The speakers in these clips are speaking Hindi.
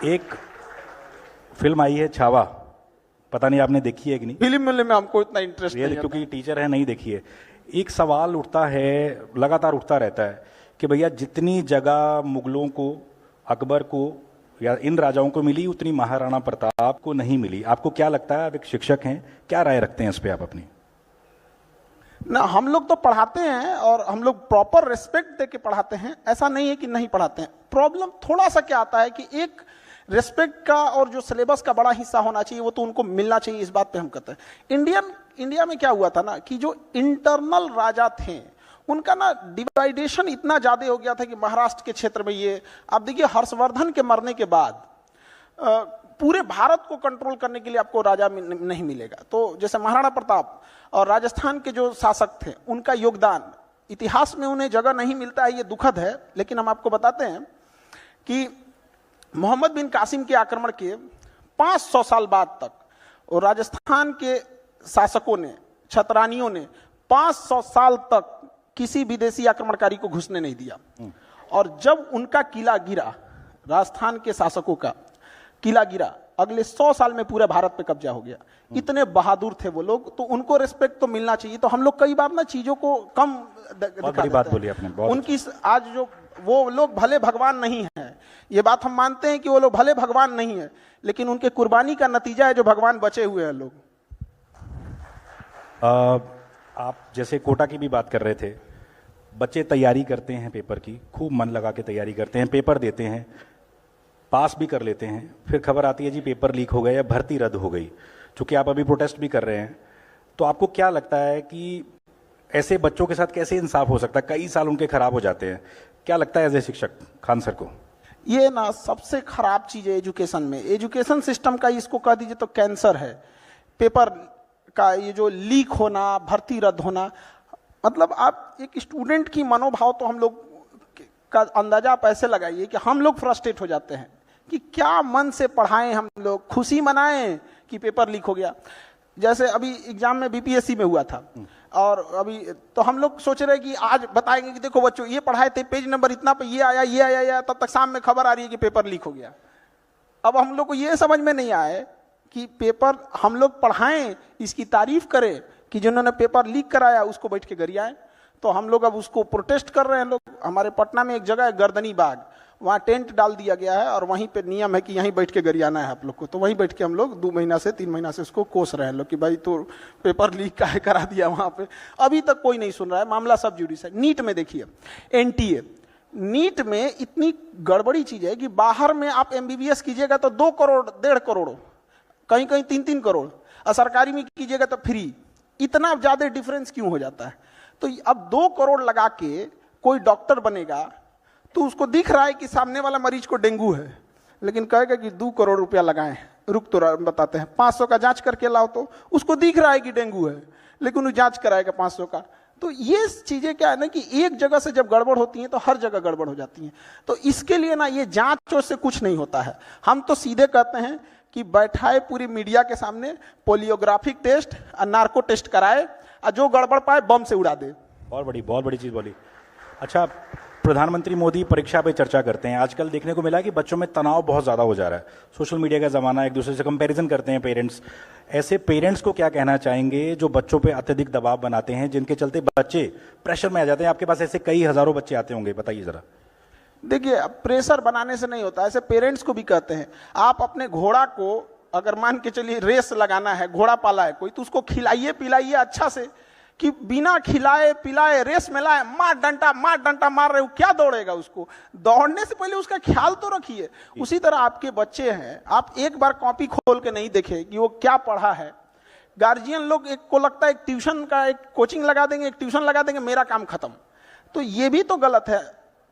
एक फिल्म आई है छावा, पता नहीं आपने देखी है कि नहीं। फिल्म मिलने में हमको इतना इंटरेस्ट नहीं है, क्योंकि टीचर है, नहीं देखी है। एक सवाल उठता है, लगातार उठता रहता है कि भैया जितनी जगह मुगलों को, अकबर को या इन राजाओं को मिली उतनी महाराणा प्रताप को नहीं मिली। आपको क्या लगता है? आप एक शिक्षक हैं, क्या राय रखते हैं इस पे आप अपनी? ना, हम लोग तो पढ़ाते हैं और हम लोग प्रॉपर रिस्पेक्ट देके पढ़ाते हैं, ऐसा नहीं है कि नहीं पढ़ाते हैं। प्रॉब्लम थोड़ा सा क्या आता है कि एक रिस्पेक्ट का और जो सिलेबस का बड़ा हिस्सा होना चाहिए वो तो उनको मिलना चाहिए, इस बात पे हम कहते हैं। इंडिया में क्या हुआ था ना कि जो इंटरनल राजा थे उनका ना डिवाइडेशन इतना ज्यादा हो गया था कि महाराष्ट्र के क्षेत्र में ये, आप देखिए हर्षवर्धन के मरने के बाद पूरे भारत को कंट्रोल करने के लिए आपको राजा नहीं मिलेगा। तो जैसे महाराणा प्रताप और राजस्थान के जो शासक थे उनका योगदान इतिहास में उन्हें जगह नहीं मिलता है, ये दुखद है। लेकिन हम आपको बताते हैं कि मोहम्मद बिन कासिम के आक्रमण के 500 साल बाद तक और राजस्थान के शासकों ने, छतरानियों ने 500 साल तक किसी विदेशी आक्रमणकारी को घुसने नहीं दिया। और जब उनका किला गिरा, राजस्थान के शासकों का किला गिरा, अगले 100 साल में पूरे भारत पे कब्जा हो गया। इतने बहादुर थे वो लोग, तो उनको रिस्पेक्ट तो मिलना चाहिए। तो हम लोग कई बार ना चीजों को कम बहुत बड़ी बात बोली आपने। उनकी आज जो वो लोग भले भगवान नहीं है, ये बात हम मानते हैं कि वो लोग भले भगवान नहीं है, लेकिन उनके कुर्बानी का नतीजा है जो भगवान बचे हुए हैं लोग। आप जैसे कोटा की भी बात कर रहे थे, बच्चे तैयारी करते हैं पेपर की, खूब मन लगा के तैयारी करते हैं, पेपर देते हैं, पास भी कर लेते हैं, फिर खबर आती है जी पेपर लीक हो गया या भर्ती रद्द हो गई। चूंकि आप अभी प्रोटेस्ट भी कर रहे हैं, तो आपको क्या लगता है कि ऐसे बच्चों के साथ कैसे इंसाफ हो सकता है? कई साल उनके खराब हो जाते हैं। क्या लगता है एज ए शिक्षक खान सर को? ये ना सबसे खराब चीज है एजुकेशन में। एजुकेशन सिस्टम का इसको कह दीजिए तो कैंसर है। पेपर का ये जो लीक होना, भर्ती रद्द होना, मतलब आप एक स्टूडेंट की मनोभाव तो हम लोग का अंदाजा आप ऐसे लगाइए कि हम लोग फ्रस्ट्रेट हो जाते हैं कि क्या मन से पढ़ाएं, हम लोग खुशी मनाएं कि पेपर लीक हो गया। जैसे अभी एग्जाम में बीपीएससी में हुआ था, और अभी तो हम लोग सोच रहे हैं कि आज बताएंगे कि देखो बच्चों ये पढ़ाए थे, पेज नंबर इतना पे ये आया ये आया, तब तक शाम में खबर आ रही है कि पेपर लीक हो गया। अब हम लोग को ये समझ में नहीं आए कि पेपर हम लोग पढ़ाएं, इसकी तारीफ करें कि जिन्होंने पेपर लीक कराया उसको बैठ के गरियाएं। तो हम लोग अब उसको प्रोटेस्ट कर रहे हैं। लोग, हमारे पटना में एक जगह है गर्दनी बाग, वहाँ टेंट डाल दिया गया है और वहीं पे नियम है कि यहीं बैठ के गरियाना है आप लोग को। तो वहीं बैठ के हम लोग 2 महीना से 3 महीना से उसको कोस रहे हैं लोग कि भाई तो पेपर लीक काहे करा दिया वहाँ पे। अभी तक कोई नहीं सुन रहा है, मामला सब जुडिस है। नीट में देखिए, एनटीए नीट में इतनी गड़बड़ी चीज है कि बाहर में आप एमबीबीएस कीजिएगा तो 2 करोड़ 1.5 करोड़, कहीं कहीं 3-3 करोड़, और सरकारी में कीजिएगा तो फ्री। इतना ज्यादा डिफरेंस क्यों हो जाता है? तो अब 2 करोड़ लगा के कोई डॉक्टर बनेगा तो उसको दिख रहा है कि सामने वाला मरीज को डेंगू है, लेकिन कहेगा कि 2 करोड़ रुपया लगाएं, रुक तो बताते हैं 500 का जांच करके लाओ, तो उसको दिख रहा है कि डेंगू है लेकिन वो जांच कराएगा 500 का। तो ये चीजें क्या है ना कि एक जगह से जब गड़बड़ होती हैं तो हर जगह गड़बड़ हो जाती हैं। तो इसके लिए ना ये जांच से कुछ नहीं होता है। हम तो सीधे कहते हैं कि बैठाए पूरी मीडिया के सामने पोलियोग्राफिक टेस्ट और नार्को टेस्ट कराए और जो गड़बड़ पाए बम से उड़ा दे। बहुत बड़ी चीज बोली। अच्छा, प्रधानमंत्री मोदी परीक्षा पे चर्चा करते हैं। आजकल देखने को मिला कि बच्चों में तनाव बहुत ज़्यादा हो जा रहा है। सोशल मीडिया का ज़माना, एक दूसरे से कंपैरिजन करते हैं पेरेंट्स। ऐसे पेरेंट्स को क्या कहना चाहेंगे जो बच्चों पे अत्यधिक दबाव बनाते हैं, जिनके चलते बच्चे प्रेशर में आ जाते हैं? आपके पास ऐसे कई हज़ारों बच्चे आते होंगे, बताइए ज़रा। देखिए, प्रेशर बनाने से नहीं होता, ऐसे पेरेंट्स को भी कहते हैं। आप अपने घोड़ा को अगर मान के चलिए रेस लगाना है, घोड़ा पाला है कोई, तो उसको खिलाइए पिलाइए अच्छा से, कि बिना खिलाए पिलाए रेस में लाए मार डंटा मार रहे हो, क्या दौड़ेगा? उसको दौड़ने से पहले उसका ख्याल तो रखिए। उसी तरह आपके बच्चे हैं, आप एक बार कॉपी खोल के नहीं देखे कि वो क्या पढ़ा है। गार्जियन लोग एक को लगता है एक ट्यूशन का एक कोचिंग लगा देंगे, एक ट्यूशन लगा देंगे, मेरा काम खत्म। तो ये भी तो गलत है।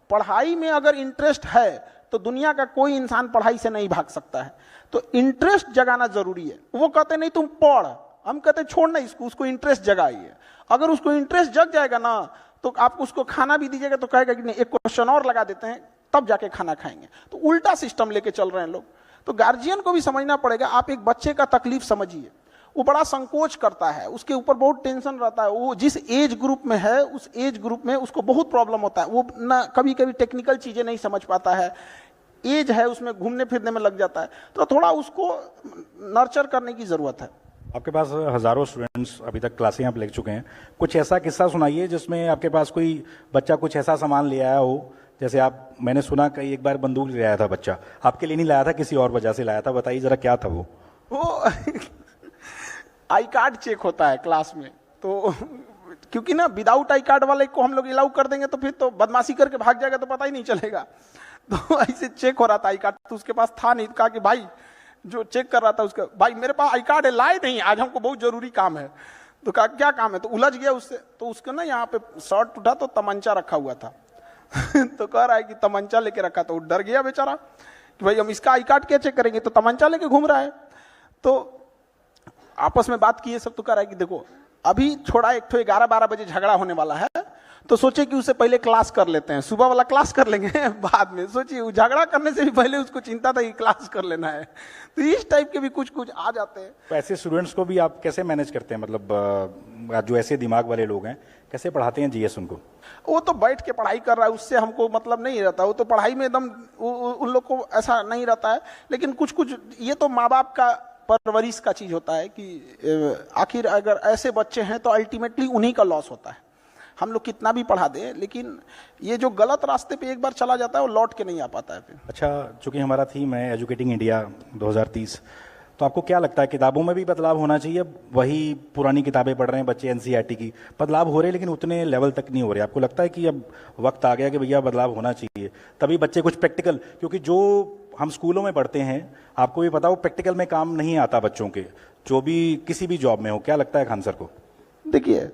पढ़ाई में अगर इंटरेस्ट है तो दुनिया का कोई इंसान पढ़ाई से नहीं भाग सकता है। तो इंटरेस्ट जगाना जरूरी है। वो कहते नहीं तुम पढ़, हम कहते छोड़ना इसको, उसको इंटरेस्ट जगाइए। अगर उसको इंटरेस्ट जग जाएगा ना तो आप उसको खाना भी दीजिएगा तो कहेगा कि नहीं, एक क्वेश्चन और लगा देते हैं तब जाके खाना खाएंगे। तो उल्टा सिस्टम लेके चल रहे हैं लोग। तो गार्जियन को भी समझना पड़ेगा। आप एक बच्चे का तकलीफ समझिए, वो बड़ा संकोच करता है, उसके ऊपर बहुत टेंशन रहता है। वो जिस एज ग्रुप में है उस एज ग्रुप में उसको बहुत प्रॉब्लम होता है। वो ना कभी कभी टेक्निकल चीजें नहीं समझ पाता है। एज है उसमें घूमने फिरने में लग जाता है, तो थोड़ा उसको नर्चर करने की जरूरत है। आपके पास हजारों स्टूडेंट्स अभी तक क्लासें आप ले चुके हैं, कुछ ऐसा किस्सा सुनाइए जिसमें आपके पास कोई बच्चा कुछ ऐसा सामान ले आया हो, जैसे आप, मैंने सुना कई एक बार बंदूक ले आया था बच्चा, आपके लिए नहीं लाया था, किसी और वजह से लाया था, बताइए जरा क्या था वो। आई कार्ड चेक होता है क्लास में, तो क्योंकि ना विदाउट आई कार्ड वाले को हम लोग अलाउ कर देंगे तो फिर तो बदमाशी करके भाग जाएगा तो पता ही नहीं चलेगा। तो ऐसे चेक हो रहा था आई कार्ड, तो उसके पास था नहीं, कहा कि भाई जो चेक कर रहा था उसका, भाई मेरे पास आई कार्ड है, लाए नहीं, आज हमको बहुत जरूरी काम है। तो कहा क्या काम है, तो उलझ गया उससे, तो उसका ना यहाँ पे शर्ट उठा तो तमंचा रखा हुआ था। तो कह रहा है कि तमंचा लेके रखा, तो डर गया बेचारा कि भाई हम इसका आई कार्ड क्या चेक करेंगे, तो तमंचा लेके घूम रहा है। तो आपस में बात किए सब, तो कह रहा है कि देखो अभी छोड़ा, एक तो 11-12 बजे झगड़ा होने वाला है, तो सोचे कि उससे पहले क्लास कर लेते हैं, सुबह वाला क्लास कर लेंगे बाद में। सोचिए झगड़ा करने से भी पहले उसको चिंता था कि क्लास कर लेना है। तो इस टाइप के भी कुछ कुछ आ जाते हैं। तो ऐसे स्टूडेंट्स को भी आप कैसे मैनेज करते हैं, मतलब जो ऐसे दिमाग वाले लोग हैं कैसे पढ़ाते हैं जीएस उनको? वो तो बैठ के पढ़ाई कर रहा है, उससे हमको मतलब नहीं रहता, वो तो पढ़ाई में एकदम उन लोग को ऐसा नहीं रहता है। लेकिन कुछ कुछ ये तो माँ बाप का परवरिश का चीज होता है कि आखिर अगर ऐसे बच्चे हैं तो अल्टीमेटली उन्हीं का लॉस होता है। हम लोग कितना भी पढ़ा दें, लेकिन ये जो गलत रास्ते पे एक बार चला जाता है वो लौट के नहीं आ पाता है फिर। अच्छा, चूंकि हमारा थीम है एजुकेटिंग इंडिया 2030, तो आपको क्या लगता है किताबों में भी बदलाव होना चाहिए? वही पुरानी किताबें पढ़ रहे हैं बच्चे एनसीईआरटी की, बदलाव हो रहे हैं लेकिन उतने लेवल तक नहीं हो रहे। आपको लगता है कि अब वक्त आ गया कि भैया बदलाव होना चाहिए, तभी बच्चे कुछ प्रैक्टिकल, क्योंकि जो हम स्कूलों में पढ़ते हैं आपको भी पता, वो प्रैक्टिकल में काम नहीं आता बच्चों के, जो भी किसी भी जॉब में हो। क्या लगता है खान सर को? देखिए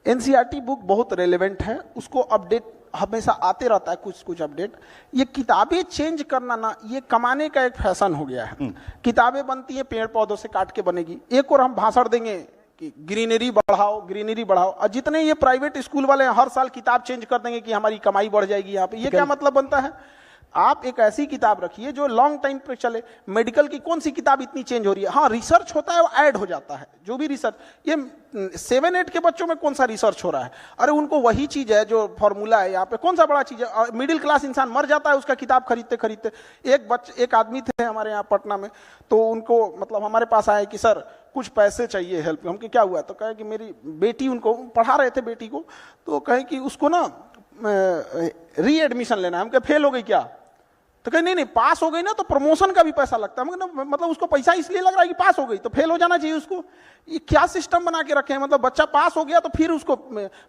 एनसीईआरटी बुक बहुत रेलेवेंट है, उसको अपडेट हमेशा आते रहता है, कुछ कुछ अपडेट। ये किताबें चेंज करना ना, ये कमाने का एक फैशन हो गया है। किताबें बनती है पेड़ पौधों से काट के बनेगी, एक और हम भाषण देंगे कि ग्रीनरी बढ़ाओ ग्रीनरी बढ़ाओ, और जितने ये प्राइवेट स्कूल वाले हैं हर साल किताब चेंज कर देंगे कि हमारी कमाई बढ़ जाएगी यहाँ पे। ये क्या मतलब बनता है? आप एक ऐसी किताब रखिए जो लॉन्ग टाइम पे चले। मेडिकल की कौन सी किताब इतनी चेंज हो रही है? हाँ रिसर्च होता है, वो ऐड हो जाता है, जो भी रिसर्च। ये 7-8 के बच्चों में कौन सा रिसर्च हो रहा है? अरे उनको वही चीज है जो फॉर्मूला है, यहाँ पे कौन सा बड़ा चीज है? मिडिल क्लास इंसान मर जाता है उसका किताब खरीदते खरीदते। एक आदमी थे हमारे यहाँ पटना में, तो उनको मतलब हमारे पास आए कि सर कुछ पैसे चाहिए हेल्प। हम क्या हुआ? तो कहे कि मेरी बेटी, उनको पढ़ा रहे थे बेटी को, तो कहे कि उसको ना री एडमिशन लेना है। हम फेल हो गई क्या? तो कहीं नहीं पास हो गई ना तो प्रमोशन का भी पैसा लगता है। मतलब उसको पैसा इसलिए लग रहा है कि पास हो गई तो फेल हो जाना चाहिए उसको। ये क्या सिस्टम बना के रखे हैं? मतलब बच्चा पास हो गया तो फिर उसको,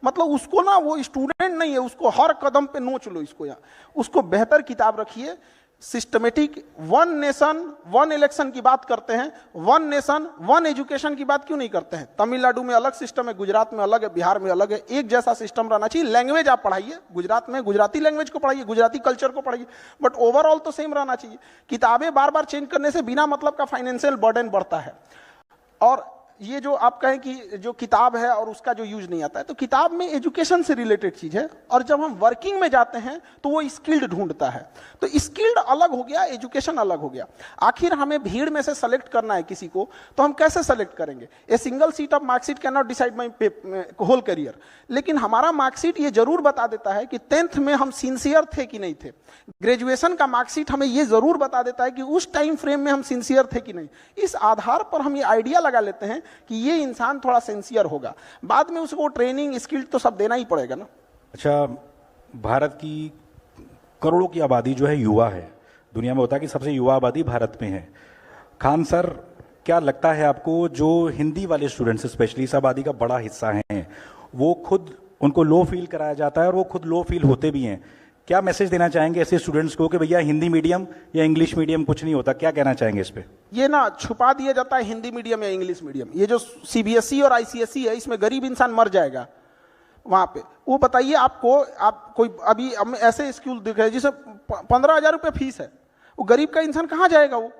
मतलब उसको ना, वो स्टूडेंट नहीं है, उसको हर कदम पे नोच लो इसको। यहाँ उसको बेहतर किताब रखिए, सिस्टमेटिक। 1 नेशन 1 इलेक्शन की बात करते हैं, 1 नेशन 1 एजुकेशन की बात क्यों नहीं करते हैं? तमिलनाडु में अलग सिस्टम है, गुजरात में अलग है, बिहार में अलग है। एक जैसा सिस्टम रहना चाहिए। लैंग्वेज आप पढ़ाइए, गुजरात में गुजराती लैंग्वेज को पढ़ाइए, गुजराती कल्चर को पढ़ाइए, बट ओवरऑल तो सेम रहना चाहिए। किताबें बार बार चेंज करने से बिना मतलब का फाइनेंशियल बर्डन बढ़ता है। और ये जो आप कहें कि जो किताब है और उसका जो यूज नहीं आता है, तो किताब में एजुकेशन से रिलेटेड चीज है, और जब हम वर्किंग में जाते हैं तो वो स्किल्ड ढूंढता है। तो स्किल्ड अलग हो गया, एजुकेशन अलग हो गया। आखिर हमें भीड़ में से सेलेक्ट करना है किसी को, तो हम कैसे सेलेक्ट करेंगे? A single seat of marksheet can not decide my whole career. लेकिन हमारा मार्कशीट ये जरूर बता देता है कि 10th में हम सिंसियर थे कि नहीं थे। ग्रेजुएशन का मार्कशीट हमें ये जरूर बता देता है कि उस टाइम फ्रेम में हम सिंसियर थे कि नहीं। इस आधार पर हम ये आइडिया लगा लेते हैं कि ये इंसान थोड़ा सिंसियर होगा। बाद में उसको ट्रेनिंग स्किल तो सब देना ही पड़ेगा ना। अच्छा, भारत की करोड़ों की आबादी जो है युवा है, दुनिया में होता है कि सबसे युवा आबादी भारत में है। खान सर, क्या लगता है आपको जो हिंदी वाले स्टूडेंट्स स्पेशली इस आबादी का बड़ा हिस्सा हैं, वो खुद, उनको लो फील कराया जाता है और वो खुद लो फील होते भी हैं, क्या मैसेज देना चाहेंगे ऐसे स्टूडेंट्स को कि भैया हिंदी मीडियम या इंग्लिश मीडियम कुछ नहीं होता? क्या कहना चाहेंगे इस पे? ये ना छुपा दिया जाता है हिंदी मीडियम या इंग्लिश मीडियम। ये जो सीबीएसई और आईसीएसई है, इसमें गरीब इंसान मर जाएगा वहां पे। वो बताइए आपको, आप कोई अभी ऐसे स्कूल दिख रहे जिसे 15,000 रुपये फीस है, वो गरीब का इंसान कहाँ जाएगा? वो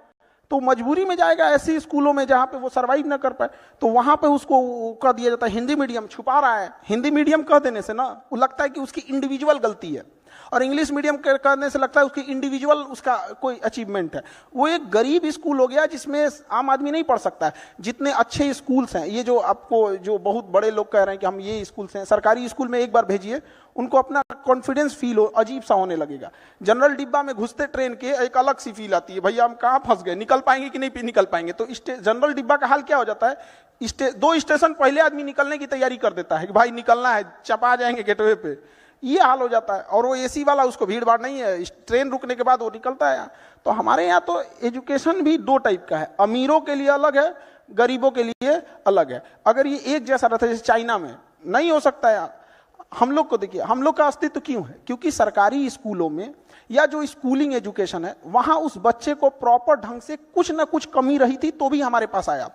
तो मजबूरी में जाएगा ऐसे स्कूलों में जहां पे वो सरवाइव ना कर पाए। तो वहां पे उसको कह दिया जाता है हिंदी मीडियम। छुपा रहा है। हिंदी मीडियम कह देने से ना वो लगता है कि उसकी इंडिविजुअल गलती है। और इंग्लिश मीडियम करने से लगता है उसकी इंडिविजुअल उसका कोई अचीवमेंट है। वो एक गरीब स्कूल हो गया जिसमें आम आदमी नहीं पढ़ सकता है। जितने अच्छे स्कूल्स हैं, ये जो आपको जो बहुत बड़े लोग कह रहे हैं कि हम ये स्कूल्स हैं, सरकारी स्कूल में एक बार भेजिए, उनको अपना कॉन्फिडेंस फील हो अजीब सा होने लगेगा। जनरल डिब्बा में घुसते ट्रेन के एक अलग सी फील आती है, भैया हम कहाँ फंस गए, निकल पाएंगे कि नहीं निकल पाएंगे। तो जनरल डिब्बा का हाल क्या हो जाता है, दो स्टेशन पहले आदमी निकलने की तैयारी कर देता है कि भाई निकलना है, चपा जाएंगे गेटवे पे, ये हाल हो जाता है। और वो एसी वाला, उसको भीड़ भाड़ नहीं है, ट्रेन रुकने के बाद वो निकलता है। तो हमारे यहाँ तो एजुकेशन भी दो टाइप का है, अमीरों के लिए अलग है, गरीबों के लिए अलग है। अगर ये एक जैसा रहता है जैसे चाइना में, नहीं हो सकता यार। हम लोग को देखिए, हम लोग का अस्तित्व क्यों है, क्योंकि सरकारी स्कूलों में या जो स्कूलिंग एजुकेशन है वहां उस बच्चे को प्रॉपर ढंग से कुछ ना कुछ कमी रही थी तो भी हमारे पास आया।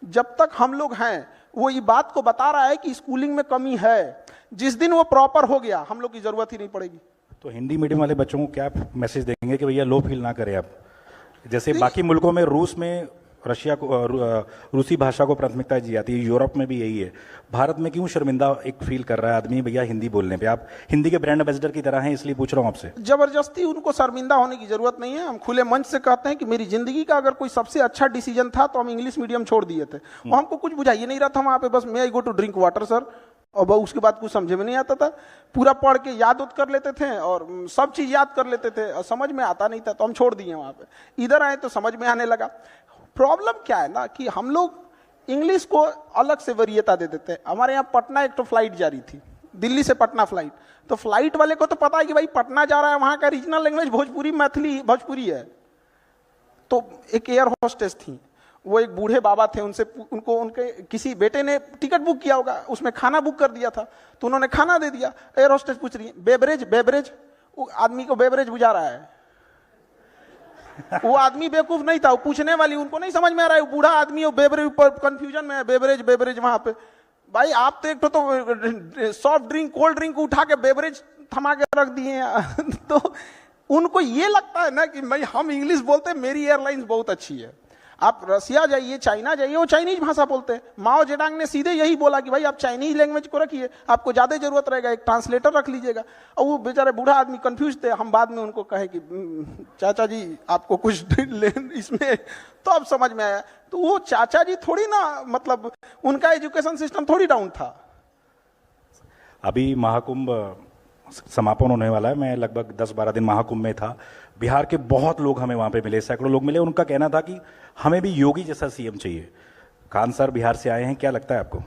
जब तक हम लोग हैं वो ये बात को बता रहा है कि स्कूलिंग में कमी है, जिस दिन वो प्रॉपर हो गया हम लोग की जरूरत ही नहीं पड़ेगी। तो हिंदी मीडियम वाले बच्चों को क्या मैसेज देंगे कि भैया लो फील ना करें आप, जैसे बाकी मुल्कों में, रूस में रशिया को रूसी भाषा को प्राथमिकता दी जाती है, यूरोप में भी यही है, भारत में क्यों शर्मिंदा एक फील कर रहा है आदमी भैया हिंदी बोलने पे? आप हिंदी के ब्रांड एम्बेसडर की तरह हैं, इसलिए पूछ रहा हूं आपसे। जबरदस्ती उनको शर्मिंदा होने की जरूरत नहीं है। हम खुले मंच से कहते हैं कि मेरी जिंदगी का अगर कोई सबसे अच्छा डिसीजन था तो हम इंग्लिश मीडियम छोड़ दिए थे। वो हमको कुछ बुझाइए नहीं रहा था वहां पे, बस may I go to drink water sir, और उसके बाद कुछ समझ में नहीं आता था। पूरा पढ़ के याद कर लेते थे और सब चीज याद कर लेते थे और समझ में आता नहीं था, तो हम छोड़ दिए वहां पे। इधर आए तो समझ में आने लगा। प्रॉब्लम क्या है ना कि हम लोग इंग्लिश को अलग से वरीयता दे देते हैं। हमारे यहाँ पटना एक तो फ्लाइट जा रही थी, दिल्ली से पटना फ्लाइट, तो फ्लाइट वाले को तो पता है कि भाई पटना जा रहा है, वहां का रीजनल लैंग्वेज भोजपुरी, मैथिली भोजपुरी है। तो एक एयर होस्टेस थी, वो एक बूढ़े बाबा थे, उनके किसी बेटे ने टिकट बुक किया होगा, उसमें खाना बुक कर दिया था, तो उन्होंने खाना दे दिया। एयर होस्टेस पूछ रही है बेवरेज बेवरेज, वो आदमी को बेवरेज बुझा रहा है। वो आदमी बेवकूफ नहीं था, वो पूछने वाली, उनको नहीं समझ में आ रहा है, वो बूढ़ा आदमी है, बेवरेज ऊपर कंफ्यूजन में है, बेवरेज बेवरेज वहां पे। भाई आप तो एक तो सॉफ्ट ड्रिंक कोल्ड ड्रिंक उठा के बेवरेज थमा के रख दिए हैं। तो उनको ये लगता है ना कि भाई हम इंग्लिश बोलते हैं, मेरी एयरलाइंस बहुत अच्छी है। आप रसिया जाइए, चाइना जाइए, वो चाइनीज भाषा बोलते हैं। माओ जेडांग ने सीधे यही बोला कि भाई आप चाइनीज लैंग्वेज को रखिए, आपको ज्यादा जरूरत रहेगा, एक ट्रांसलेटर रख लीजिएगा। और वो बेचारे बूढ़ा आदमी कंफ्यूज थे। हम बाद में उनको कहे कि चाचा जी आपको कुछ इसमें, तो अब समझ में आया। तो वो चाचा जी थोड़ी ना, मतलब उनका एजुकेशन सिस्टम थोड़ी डाउन था। अभी महाकुंभ समापन होने वाला है, मैं लगभग 10-12 दिन महाकुंभ में था। बिहार के बहुत लोग हमें वहां पे मिले, सैकड़ों लोग मिले। उनका कहना था कि हमें भी योगी जैसा सीएम चाहिए। खान सर बिहार से आए हैं, क्या लगता है आपको?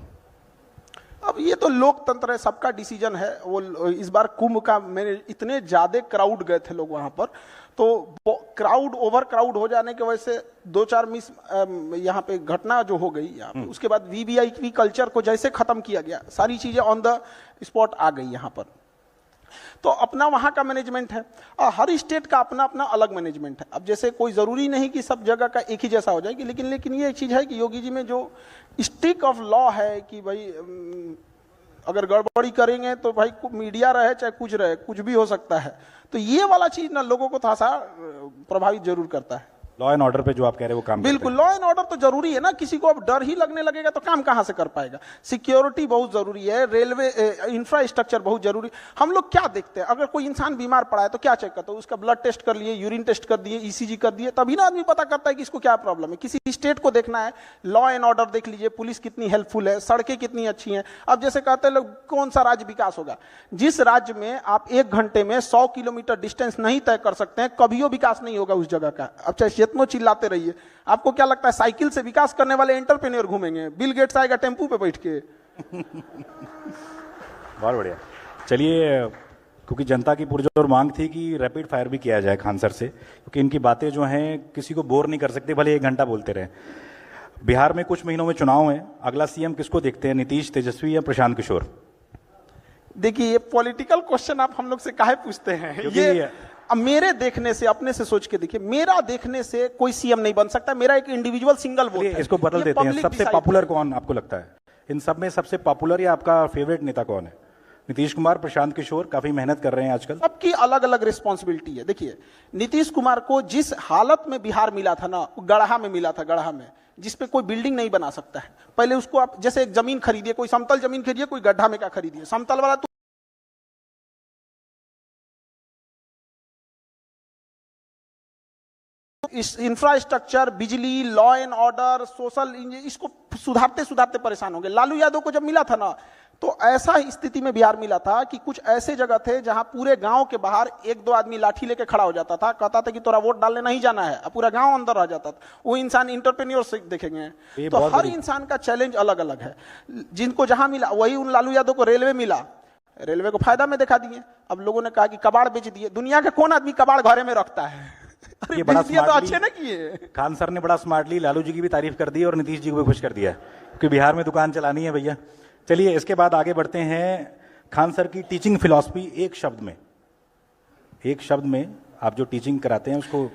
अब ये तो लोकतंत्र है, सबका डिसीजन है। वो इस बार कुंभ का मैंने इतने ज्यादा क्राउड गए थे लोग वहां पर, तो क्राउड ओवर क्राउड हो जाने की वजह से 2-4 मिस यहाँ पे घटना जो हो गई यहाँ पे, उसके बाद वीवीआईपी कल्चर को जैसे खत्म किया गया, सारी चीजें ऑन द स्पॉट आ गई यहाँ पर। तो अपना वहां का मैनेजमेंट है और हर स्टेट का अपना अपना अलग मैनेजमेंट है। अब जैसे कोई जरूरी नहीं कि सब जगह का एक ही जैसा हो जाएगी, लेकिन ये एक चीज है कि योगी जी में जो स्टिक ऑफ लॉ है कि भाई अगर गड़बड़ी करेंगे तो भाई मीडिया रहे चाहे कुछ रहे, कुछ भी हो सकता है। तो ये वाला चीज ना लोगों को थोड़ा सा प्रभावित जरूर करता है। लॉ एंड ऑर्डर पे जो आप कह रहे हैं वो काम बिल्कुल, लॉ एंड ऑर्डर तो जरूरी है ना। किसी को अब डर ही लगने लगेगा तो काम कहां से कर पाएगा। सिक्योरिटी बहुत जरूरी है, रेलवे इंफ्रास्ट्रक्चर बहुत जरूरी। हम लोग क्या देखते हैं, अगर कोई इंसान बीमार पड़ा है तो क्या चेक करते हैं, उसका ब्लड टेस्ट कर लिए, यूरिन टेस्ट कर दिए, ईसीजी कर दिए, तभी ना आदमी पता करता है कि इसको क्या प्रॉब्लम है। किसी स्टेट को देखना है, लॉ एंड ऑर्डर देख लीजिए, पुलिस कितनी हेल्पफुल है, सड़कें कितनी अच्छी हैं। अब जैसे कहते हैं लोग कौन सा राज्य विकास होगा, जिस राज्य में आप 1 घंटे में 100 किलोमीटर डिस्टेंस नहीं तय कर सकते हैं, कभी विकास नहीं होगा उस जगह का। अब चाहे जितनो चिल्लाते रहिए, आपको क्या लगता है साइकिल से विकास करने वाले एंटरप्रेन्योर घूमेंगे? बिल गेट्स आएगा टेम्पू पे बैठ के। बहुत बढ़िया। चलिए, क्योंकि जनता की पुरजोर मांग थी कि रैपिड फायर भी किया जाए खान सर से, क्योंकि इनकी बातें जो हैं किसी को बोर नहीं कर सकती, भले 1 घंटा बोलते रहे। बिहार में कुछ महीनों में चुनाव है, अगला सीएम किसको देखते हैं, नीतीश, तेजस्वी या प्रशांत किशोर? देखिए, ये पॉलिटिकल क्वेश्चन आप हम लोग से काहे पूछते हैं? ये अब मेरे देखने से, अपने से सोच के देखिए, मेरा देखने से कोई सीएम नहीं बन सकता। मेरा एक इंडिविजुअल सिंगल वोट है। इसको बदल देते हैं, सबसे पॉपुलर कौन आपको लगता है इन सब में? सबसे पॉपुलर या आपका फेवरेट नेता कौन है? नीतीश कुमार, प्रशांत किशोर, काफी मेहनत कर रहे हैं आजकल। सबकी अलग अलग रिस्पॉन्सिबिलिटी है। देखिए, नीतीश कुमार को जिस हालत में बिहार मिला था ना, गढ़ा में मिला था, गढ़ा में, जिसपे कोई बिल्डिंग नहीं बना सकता है। पहले उसको आप जैसे एक जमीन खरीदिए, कोई समतल जमीन खरीदिए, कोई गड्ढा में का खरीदिए, समतल वाला इस इंफ्रास्ट्रक्चर, बिजली, लॉ एंड ऑर्डर, सोशल, इसको सुधारते सुधारते परेशान हो गए। लालू यादव को जब मिला था ना, तो ऐसा स्थिति में बिहार मिला था कि कुछ ऐसे जगह थे जहां पूरे गांव के बाहर एक दो आदमी लाठी लेके खड़ा हो जाता था, कहता था कि तोरा वोट डालने नहीं जाना है, अब पूरा गांव अंदर रह जाता था। वो इंसान इंटरप्रेन्योरशिप देखेंगे तो हर इंसान का चैलेंज अलग अलग है। जिनको जहां मिला, वही उन लालू यादव को रेलवे मिला, रेलवे को फायदा में दिखा दिए। अब लोगों ने कहा कि कबाड़ बेच दिए। दुनिया का कौन आदमी कबाड़ घरे में रखता है? ये बड़ा तो अच्छे ना किए। खान सर ने बड़ा स्मार्टली लालू जी की भी तारीफ कर दी और नीतीश जी को भी खुश कर दिया कि बिहार में दुकान चलानी है भैया। चलिए इसके बाद आगे बढ़ते हैं। खान सर की टीचिंग फिलॉसफी, एक शब्द में आप जो टीचिंग कराते हैं उसको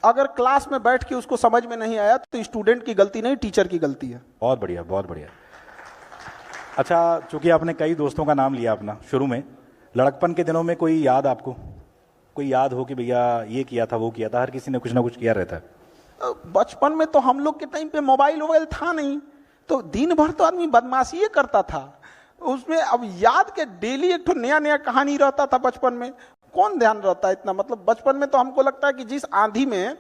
अगर क्लास में बैठ के उसको समझ में नहीं आया तो स्टूडेंट की गलती नहीं, टीचर की गलती है। बहुत बढ़िया, बहुत बढ़िया। अच्छा, चूंकि आपने कई दोस्तों का नाम लिया अपना शुरू में, लड़कपन के दिनों में कोई याद आपको, कोई याद हो कि भैया ये किया था, वो किया था? हर किसी ने कुछ ना कुछ किया रहता है। बचपन में तो हम लोग के टाइम पे मोबाइल वोबाइल था नहीं, तो दिन भर तो आदमी बदमाशी करता था उसमें। अब याद के डेली एक तो नया नया कहानी रहता था बचपन में, कौन ध्यान रहता है इतना। मतलब बचपन में तो हमको लगता है कि जिस आंधी में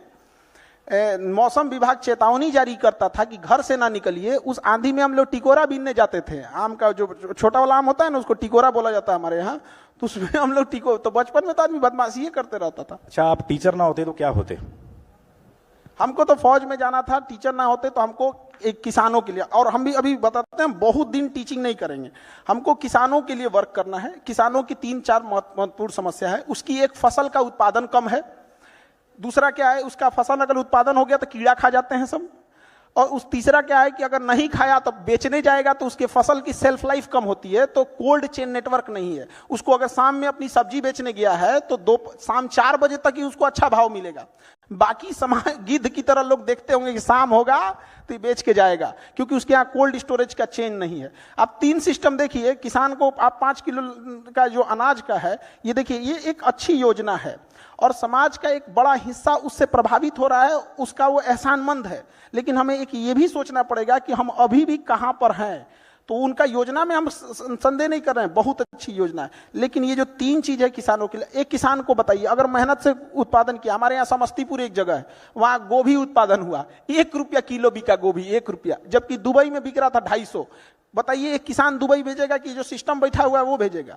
मौसम विभाग चेतावनी जारी करता था कि घर से ना निकलिए, उस आंधी में हम लोग टिकोरा बीनने जाते थे। आम का जो छोटा वाला आम होता है ना, उसको टिकोरा बोला जाता है हमारे यहाँ, तो उसमें हम लोग तो बचपन में तो आदमी बदमाशी करते रहता था। अच्छा, आप टीचर ना होते तो क्या होते? हमको तो फौज में जाना था। टीचर ना होते तो हमको एक किसानों के लिए, और हम भी अभी बताते हैं बहुत दिन टीचिंग नहीं करेंगे, हमको किसानों के लिए वर्क करना है। किसानों की 3-4 महत्वपूर्ण समस्या है। उसकी एक, फसल का उत्पादन कम है। दूसरा क्या है, उसका फसल अगर उत्पादन हो गया तो कीड़ा खा जाते हैं सब। और उस तीसरा क्या है कि अगर नहीं खाया तो बेचने जाएगा तो उसके फसल की सेल्फ लाइफ कम होती है, तो कोल्ड चेन नेटवर्क नहीं है। उसको अगर शाम में अपनी सब्जी बेचने गया है तो शाम 4 बजे तक ही उसको अच्छा भाव मिलेगा। बाकी समय गिद्ध की तरह लोग देखते होंगे कि शाम होगा तो ये बेच के जाएगा, क्योंकि उसके यहाँ कोल्ड स्टोरेज का चेन नहीं है। आप 3 सिस्टम देखिए। किसान को आप 5 किलो का जो अनाज का है, ये देखिए, ये एक अच्छी योजना है और समाज का एक बड़ा हिस्सा उससे प्रभावित हो रहा है, उसका वो एहसानमंद है। लेकिन हमें एक ये भी सोचना पड़ेगा कि हम अभी भी कहां पर हैं। तो उनका योजना में हम संदेह नहीं कर रहे हैं, बहुत अच्छी योजना है, लेकिन ये जो 3 चीज है किसानों के लिए, एक किसान को बताइए अगर मेहनत से उत्पादन किया, हमारे यहाँ समस्तीपुर एक जगह है, वहां गोभी उत्पादन हुआ, 1 रुपया किलो बिका गोभी, 1 रुपया, जबकि दुबई में बिक रहा था 250। बताइए एक किसान दुबई भेजेगा कि जो सिस्टम बैठा हुआ है वो भेजेगा?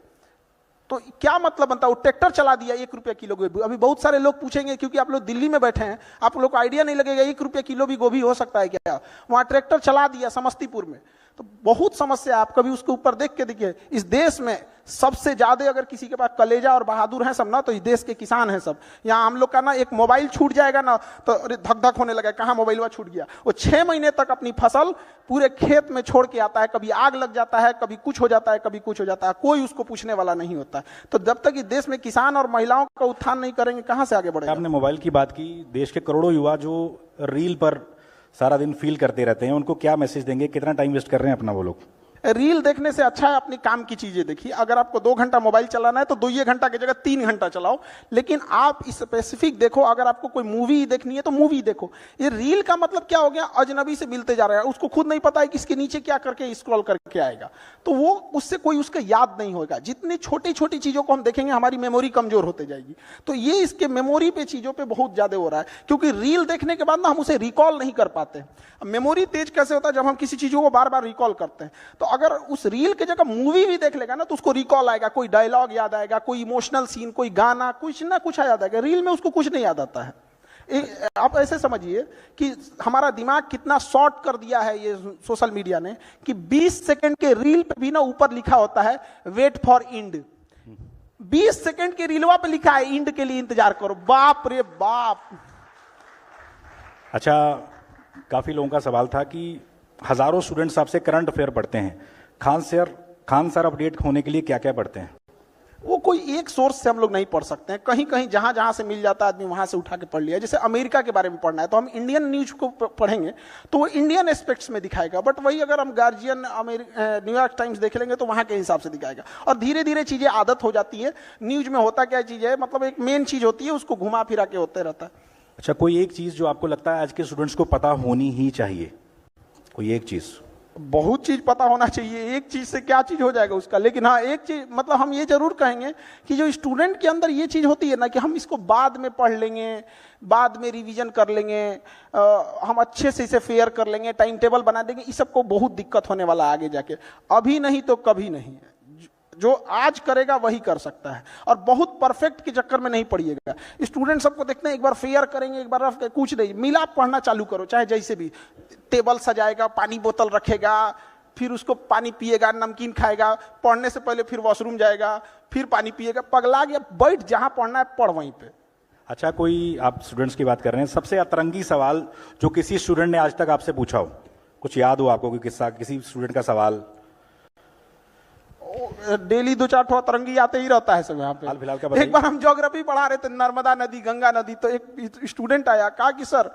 तो क्या मतलब बनता है? वो ट्रैक्टर चला दिया, 1 रुपया किलो गोभी। अभी बहुत सारे लोग पूछेंगे, क्योंकि आप लोग दिल्ली में बैठे हैं, आप लोग को आइडिया नहीं लगेगा 1 रुपया किलो भी गोभी हो सकता है क्या। वहां ट्रैक्टर चला दिया समस्तीपुर में। तो बहुत समस्या, आप कभी उसके ऊपर देख के देखिए। इस देश में सबसे ज्यादा अगर किसी के पास कलेजा और बहादुर है सब ना, तो इस देश के किसान हैं सब। यहाँ हम लोग का ना एक मोबाइल छूट जाएगा ना तो धक धक होने लगा, कहाँ मोबाइल छूट गया। वो 6 महीने तक अपनी फसल पूरे खेत में छोड़ के आता है, कभी आग लग जाता है, कभी कुछ हो जाता है, कभी कुछ हो जाता है, कोई उसको पूछने वाला नहीं होता। तो जब तक इस देश में किसान और महिलाओं का उत्थान नहीं करेंगे, कहां से आगे बढ़ेगा। आपने मोबाइल की बात की, देश के करोड़ों युवा जो रील पर सारा दिन फील करते रहते हैं, उनको क्या मैसेज देंगे? कितना टाइम वेस्ट कर रहे हैं अपना वो लोग? रील देखने से अच्छा है अपनी काम की चीजें देखिए। अगर आपको 2 घंटा मोबाइल चलाना है तो 2 घंटा की जगह 3 घंटा चलाओ, लेकिन आप स्पेसिफिक देखो। अगर आपको कोई मूवी देखनी है तो मूवी देखो। ये रील का मतलब क्या हो गया, अजनबी से मिलते जा रहा है, उसको खुद नहीं पता है कि इसके नीचे क्या करके स्क्रॉल करके आएगा, तो वो उससे कोई उसका याद नहीं होगा। जितनी छोटी छोटी चीजों को हम देखेंगे हमारी मेमोरी कमजोर होते जाएगी। तो ये इसके मेमोरी पे चीजों पे बहुत ज्यादा हो रहा है, क्योंकि रील देखने के बाद ना हम उसे रिकॉल नहीं कर पाते। मेमोरी तेज कैसे होता है, जब हम किसी चीजों को बार बार रिकॉल करते हैं। तो अगर उस रील की जगह मूवी भी देख लेगा ना तो उसको रिकॉल आएगा, कोई डायलॉग याद आएगा, कोई इमोशनल सीन, कोई गाना, कुछ ना कुछ याद आएगा। रील में उसको कुछ नहीं याद आता है। आप ऐसे समझिए कि हमारा दिमाग कितना शॉर्ट कर दिया है ये सोशल मीडिया ने, कि 20 सेकंड के रील पे भी ना ऊपर लिखा होता है वेट फॉर इंड। 20 सेकंड के रीलवा पे लिखा है इंड के लिए इंतजार करो। बाप रे बाप। अच्छा, काफी लोगों का सवाल था कि हजारों स्टूडेंट्स आपसे करंट अफेयर पढ़ते हैं, खान सर अपडेट होने के लिए क्या क्या पढ़ते हैं? वो कोई एक सोर्स से हम लोग नहीं पढ़ सकते हैं, कहीं कहीं जहां जहां से मिल जाता है आदमी वहां से उठा के पढ़ लिया। जैसे अमेरिका के बारे में पढ़ना है तो हम इंडियन न्यूज को पढ़ेंगे तो वो इंडियन एस्पेक्ट्स में दिखाएगा, बट वही अगर हम गार्जियन न्यूयॉर्क टाइम्स देख लेंगे तो वहां के हिसाब से दिखाएगा। और धीरे धीरे चीजें आदत हो जाती है। न्यूज में होता क्या चीज है, मतलब एक मेन चीज होती है, उसको घुमा फिरा के होते रहता है। अच्छा, कोई एक चीज जो आपको लगता है आज के स्टूडेंट्स को पता होनी ही चाहिए, कोई एक चीज? बहुत चीज पता होना चाहिए, एक चीज से क्या चीज हो जाएगा उसका। लेकिन हाँ, एक चीज मतलब हम ये जरूर कहेंगे कि जो स्टूडेंट के अंदर ये चीज होती है ना कि हम इसको बाद में पढ़ लेंगे, बाद में रिवीजन कर लेंगे, हम अच्छे से इसे फेयर कर लेंगे, टाइम टेबल बना देंगे, इस सबको बहुत दिक्कत होने वाला है आगे जाके। अभी नहीं तो कभी नहीं है। जो आज करेगा वही कर सकता है, और बहुत परफेक्ट के चक्कर में नहीं पड़िएगा। स्टूडेंट सबको देखते हैं, एक बार फेयर करेंगे, एक बार रफ, कुछ नहीं, मिला पढ़ना चालू करो, चाहे जैसे भी। टेबल सजाएगा, पानी बोतल रखेगा, फिर उसको पानी पिएगा, नमकीन खाएगा, पढ़ने से पहले फिर वॉशरूम जाएगा, फिर पानी पिएगा, पगला गया। बैठ, जहां पढ़ना है पढ़ वहीं पे। अच्छा, कोई आप स्टूडेंट्स की बात कर रहे हैं, सबसे अतरंगी सवाल जो किसी स्टूडेंट ने आज तक आपसे पूछा हो, कुछ याद हो आपको कोई किस्सा, किसी स्टूडेंट का सवाल? डेली 2-4 ठो अतरंगी आते ही रहता है सब यहाँ पे। हाल फिलहाल का बताइए। एक बार हम ज्योग्राफी पढ़ा रहे थे, नर्मदा नदी, गंगा नदी, तो एक स्टूडेंट आया, कहा कि सर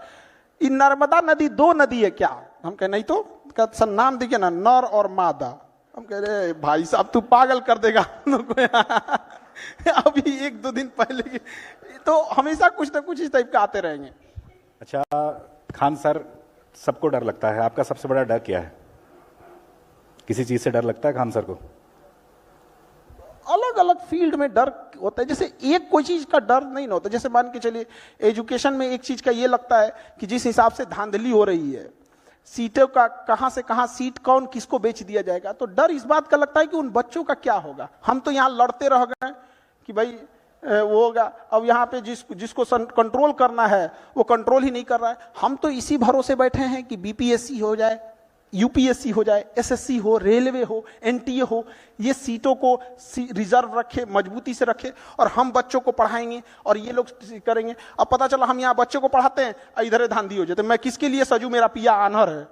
ये नर्मदा नदी 2 नदी है क्या? हम कहे नहीं तो। कहते सर नाम देखिए ना, नर और मादा। हम कह रहे भाई साहब तू पागल कर देगा हम लोग को। अभी 1-2 दिन पहले की, तो हमेशा कुछ ना कुछ इस टाइप का आते रहेंगे। अच्छा खान सर, सबको डर लगता है, आपका सबसे बड़ा डर क्या है? किसी चीज से डर लगता है खान सर को? अलग अलग फील्ड में डर होता है, जैसे एक कोई चीज का डर नहीं होता। जैसे मान के चलिए एजुकेशन में एक चीज का ये लगता है कि जिस हिसाब से धांधली हो रही है, सीटों का कहां से कहां सीट कौन किसको बेच दिया जाएगा, तो डर इस बात का लगता है कि उन बच्चों का क्या होगा। हम तो यहाँ लड़ते रह गए कि भाई वो होगा, अब यहाँ पे जिसको कंट्रोल करना है वो कंट्रोल ही नहीं कर रहा है। हम तो इसी भरोसे बैठे हैं कि बीपीएससी हो जाए, यूपीएससी हो जाए, एसएससी हो, रेलवे हो, एनटीए हो, ये सीटों को रिजर्व रखे, मजबूती से रखे, और हम बच्चों को पढ़ाएंगे और ये लोग करेंगे। अब पता चला हम यहाँ बच्चों को पढ़ाते हैं, इधर धांधी हो जाते, मैं किसके लिए सजू, मेरा पिया आनहर है।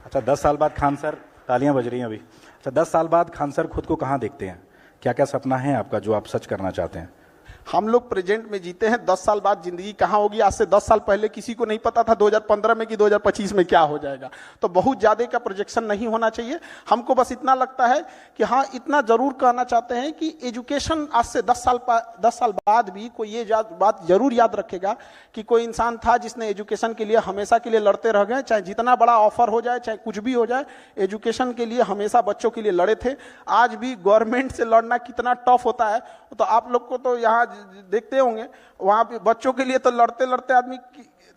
अच्छा 10 साल बाद खान सर, तालियां बज रही हैं अभी। अच्छा 10 साल बाद खान सर खुद को कहाँ देखते हैं? क्या क्या सपना है आपका जो आप सच करना चाहते हैं? हम लोग प्रेजेंट में जीते हैं, 10 साल बाद जिंदगी कहाँ होगी आज से 10 साल पहले किसी को नहीं पता था 2015 में कि 2025 में क्या हो जाएगा। तो बहुत ज्यादा का प्रोजेक्शन नहीं होना चाहिए। हमको बस इतना लगता है कि हाँ, इतना जरूर कहना चाहते हैं कि एजुकेशन आज से 10 साल बाद भी कोई ये बात जरूर याद रखेगा कि कोई इंसान था जिसने एजुकेशन के लिए हमेशा के लिए लड़ते रह गए। चाहे जितना बड़ा ऑफर हो जाए, चाहे कुछ भी हो जाए, एजुकेशन के लिए हमेशा बच्चों के लिए लड़े थे। आज भी गवर्नमेंट से लड़ना कितना टफ होता है, तो आप लोग को तो यहाँ देखते होंगे, वहां पे बच्चों के लिए तो लड़ते लड़ते आदमी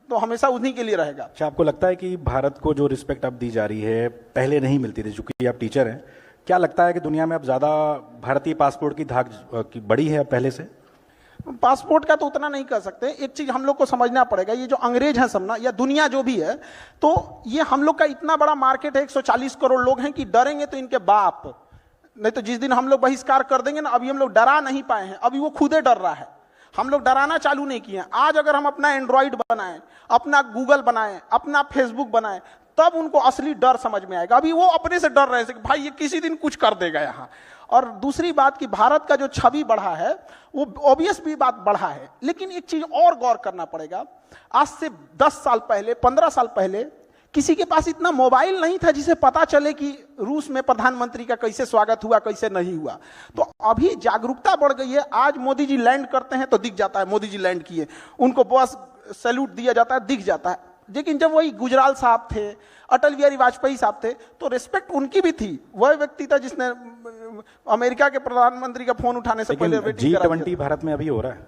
तो हमेशा उन्हीं के लिए रहेगा। अच्छा, आपको लगता है कि भारत को जो रिस्पेक्ट अब दी जा रही है पहले नहीं मिलती थी? चूंकि आप टीचर हैं, क्या लगता है कि दुनिया में अब ज्यादा भारतीय पासपोर्ट की धाक की बड़ी है अब पहले से? पासपोर्ट का तो उतना नहीं कर सकते। एक चीज हम लोग को समझना पड़ेगा, ये जो अंग्रेज हैं सब ना, या दुनिया जो भी है, तो ये हम लोग का इतना बड़ा मार्केट है, 140 करोड़ लोग हैं, कि डरेंगे तो इनके बाप। नहीं तो जिस दिन हम लोग बहिष्कार कर देंगे ना, अभी हम लोग डरा नहीं पाए हैं, अभी वो खुदे डर रहा है। हम लोग डराना चालू नहीं किए हैं। आज अगर हम अपना एंड्रॉइड बनाएं, अपना गूगल बनाएं, अपना फेसबुक बनाएं, तब उनको असली डर समझ में आएगा। अभी वो अपने से डर रहे थे कि भाई ये किसी दिन कुछ कर देगा यहाँ। और दूसरी बात कि भारत का जो छवि बढ़ा है, वो ऑब्वियस भी बात बढ़ा है, लेकिन एक चीज और गौर करना पड़ेगा। आज से 10 साल पहले, 15 साल पहले किसी के पास इतना मोबाइल नहीं था जिसे पता चले कि रूस में प्रधानमंत्री का कैसे स्वागत हुआ, कैसे नहीं हुआ। तो अभी जागरूकता बढ़ गई है। आज मोदी जी लैंड करते हैं तो दिख जाता है मोदी जी लैंड किए, उनको बस सैल्यूट दिया जाता है, दिख जाता है। लेकिन जब वही गुजराल साहब थे, अटल बिहारी वाजपेयी साहब थे, तो रिस्पेक्ट उनकी भी थी। वह व्यक्ति था जिसने अमेरिका के प्रधानमंत्री का फोन उठाने से पहले G20 भारत में अभी हो रहा है,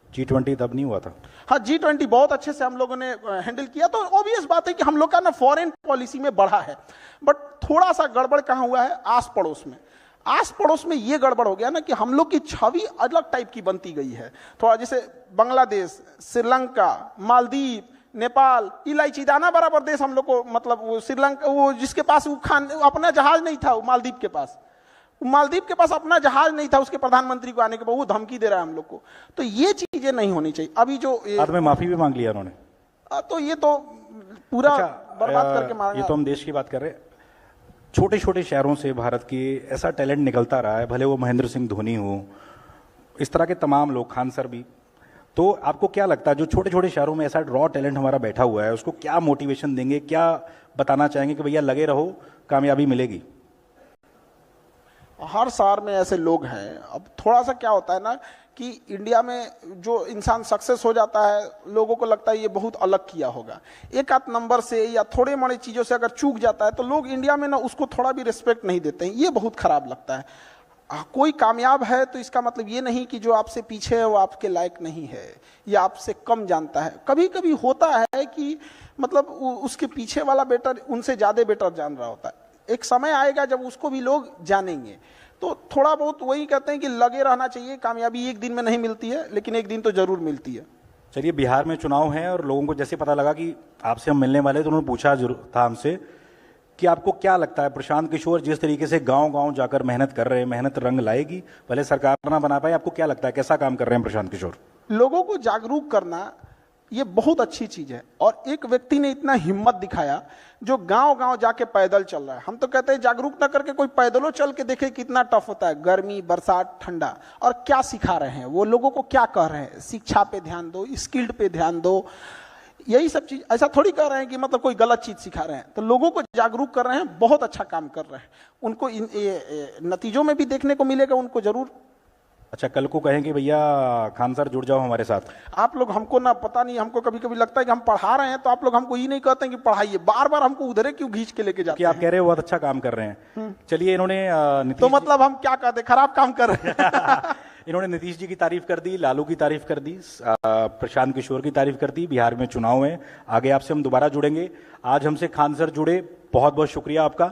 G20 तब नहीं हुआ था। हाँ, G20 बहुत अच्छे से हम लोगों ने हैंडल किया। तो ऑब्वियस बात है कि हम लोग का ना फॉरेन पॉलिसी में बढ़ा है, बट थोड़ा सा गड़बड़ कहाँ हुआ है, आस पड़ोस में। आस पड़ोस में ये गड़बड़ हो गया ना कि हम लोग की छवि अलग टाइप की बनती गई है। थोड़ा जैसे बांग्लादेश, श्रीलंका, मालदीव, नेपाल, इलायची दाना बराबर देश हम लोग को, मतलब वो श्रीलंका, वो जिसके पास वो अपना जहाज नहीं था, वो मालदीव के पास अपना जहाज नहीं था, उसके प्रधानमंत्री को आने के बाद वो धमकी दे रहा है हम लोग को। तो ये चीजें नहीं होनी चाहिए। अभी जो बाद में माफी भी मांग लिया उन्होंने, तो ये तो पूरा बर्बाद करके मारेंगे। ये तो हम देश की बात कर रहे हैं। छोटे छोटे शहरों से भारत की ऐसा टैलेंट निकलता रहा है, भले वो महेंद्र सिंह धोनी हो, इस तरह के तमाम लोग, खान सर भी। तो आपको क्या लगता है जो छोटे छोटे शहरों में ऐसा रॉ टैलेंट हमारा बैठा हुआ है, उसको क्या मोटिवेशन देंगे, क्या बताना चाहेंगे कि भैया लगे रहो, कामयाबी मिलेगी? हर शहर में ऐसे लोग हैं। अब थोड़ा सा क्या होता है ना कि इंडिया में जो इंसान सक्सेस हो जाता है, लोगों को लगता है ये बहुत अलग किया होगा। एक आध नंबर से या थोड़े मोड़े चीजों से अगर चूक जाता है तो लोग इंडिया में ना उसको थोड़ा भी रिस्पेक्ट नहीं देते हैं। ये बहुत खराब लगता है। कोई कामयाब है तो इसका मतलब ये नहीं कि जो आपसे पीछे है वो आपके लायक नहीं है या आपसे कम जानता है। कभी कभी होता है कि मतलब उसके पीछे वाला बेटर उनसे ज्यादा बेटर जान रहा होता है। एक समय आएगा जब उसको भी लोग जानेंगे। तो थोड़ा बहुत वही कहते हैं कि लगे रहना चाहिए। कामयाबी एक दिन में नहीं मिलती है, लेकिन एक दिन तो जरूर मिलती है। चलिए, बिहार में चुनाव है और लोगों को जैसे पता लगा कि आपसे हम मिलने वाले, तो उन्होंने पूछा जरूर था हमसे कि आपको क्या लगता है प्रशांत किशोर जिस तरीके से गांव गांव जाकर मेहनत कर रहे हैं, मेहनत रंग लाएगी? भले सरकार ना बना पाए, आपको क्या लगता है कैसा काम कर रहे हैं प्रशांत किशोर? लोगों को जागरूक करना ये बहुत अच्छी चीज है। और एक व्यक्ति ने इतना हिम्मत दिखाया जो गांव गांव जाके पैदल चल रहा है। हम तो कहते हैं जागरूक ना करके कोई पैदलों चल के देखे कितना टफ होता है, गर्मी बरसात ठंडा। और क्या सिखा रहे हैं वो, लोगों को क्या कह रहे हैं? शिक्षा पे ध्यान दो, स्किल्ड पे ध्यान दो, यही सब चीज। ऐसा थोड़ी कर रहे हैं कि मतलब कोई गलत चीज सिखा रहे हैं। तो लोगों को जागरूक कर रहे हैं, बहुत अच्छा काम कर रहे हैं। उनको नतीजों में भी देखने को मिलेगा, उनको जरूर। अच्छा, कल को कहेंगे भैया खान सर जुड़ जाओ हमारे साथ। आप लोग हमको ना, पता नहीं, हमको कभी कभी लगता है कि हम पढ़ा रहे हैं तो आप लोग हमको ये नहीं कहते हैं कि पढ़ाइए। बार बार हमको उधरे क्यों खींच के लेके जाते कि आप कह रहे हो बहुत अच्छा काम कर रहे हैं। चलिए, इन्होंने तो मतलब हम क्या कहते, खराब काम कर रहे हैं। इन्होंने नीतीश जी की तारीफ कर दी, लालू की तारीफ कर दी, प्रशांत किशोर की तारीफ कर दी। बिहार में चुनाव है, आगे आपसे हम दोबारा जुड़ेंगे। आज हमसे खान सर जुड़े, बहुत बहुत शुक्रिया आपका।